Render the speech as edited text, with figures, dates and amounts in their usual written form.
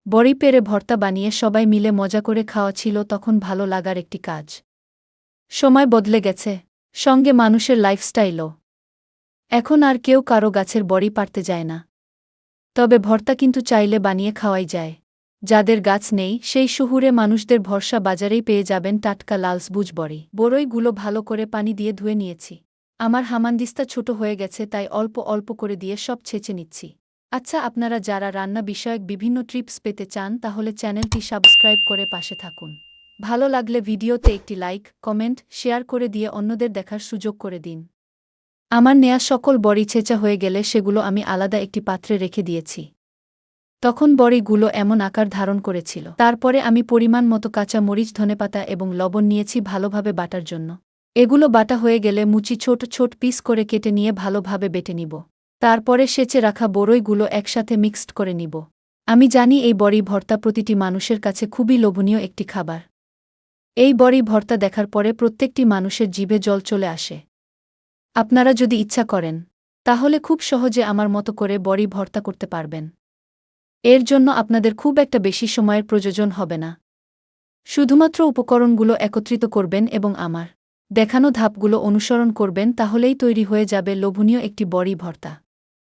বড়ি পেড়ে ভর্তা বানিয়ে সবাই মিলে মজা করে খাওয়া ছিল তখন ভালো লাগার একটি কাজ। সময় বদলে গেছে, সঙ্গে মানুষের লাইফস্টাইলও। এখন আর কেউ কারো গাছের বড়ি পাড়তে যায় না। তবে ভর্তা কিন্তু চাইলে বানিয়ে খাওয়াই যায়। যাদের গাছ নেই সেই শহুরে মানুষদের ভরসা বাজারেই পেয়ে যাবেন টাটকা লাল সবুজ বড়ি। বড়ইগুলো ভালো করে পানি দিয়ে ধুয়ে নিয়েছি। আমার হামানদিস্তা ছোট হয়ে গেছে তাই অল্প অল্প করে দিয়ে সব ছেঁচে নিচ্ছি। আচ্ছা, আপনারা যারা রান্না বিষয়ক বিভিন্ন টিপস পেতে চান তাহলে চ্যানেলটি সাবস্ক্রাইব করে পাশে থাকুন। ভালো লাগলে ভিডিওতে একটি লাইক, কমেন্ট, শেয়ার করে দিয়ে অন্যদের দেখার সুযোগ করে দিন। আমার নেয়া সকল বড়ি ছেঁচা হয়ে গেলে সেগুলো আমি আলাদা একটি পাত্রে রেখে দিয়েছি। তখন বড়িগুলো এমন আকার ধারণ করেছিল। তারপরে আমি পরিমাণ মতো কাঁচা মরিচ, ধনেপাতা এবং লবণ নিয়েছি ভালোভাবে বাটার জন্য। এগুলো বাটা হয়ে গেলে মুচি ছোট ছোট পিস করে কেটে নিয়ে ভালোভাবে বেটে নিব। তারপরে সেচে রাখা বড়ইগুলো একসাথে মিক্সড করে নিব। আমি জানি এই বড়ি ভর্তা প্রতিটি মানুষের কাছে খুবই লোভনীয় একটি খাবার। এই বড়ি ভর্তা দেখার পরে প্রত্যেকটি মানুষের জিভে জল চলে আসে। আপনারা যদি ইচ্ছা করেন তাহলে খুব সহজে আমার মতো করে বড়ি ভর্তা করতে পারবেন। এর জন্য আপনাদের খুব একটা বেশি সময়ের প্রয়োজন হবে না। শুধুমাত্র উপকরণগুলো একত্রিত করবেন এবং আমার দেখানো ধাপগুলো অনুসরণ করবেন, তাহলেই তৈরি হয়ে যাবে লোভনীয় একটি বড়ি ভর্তা।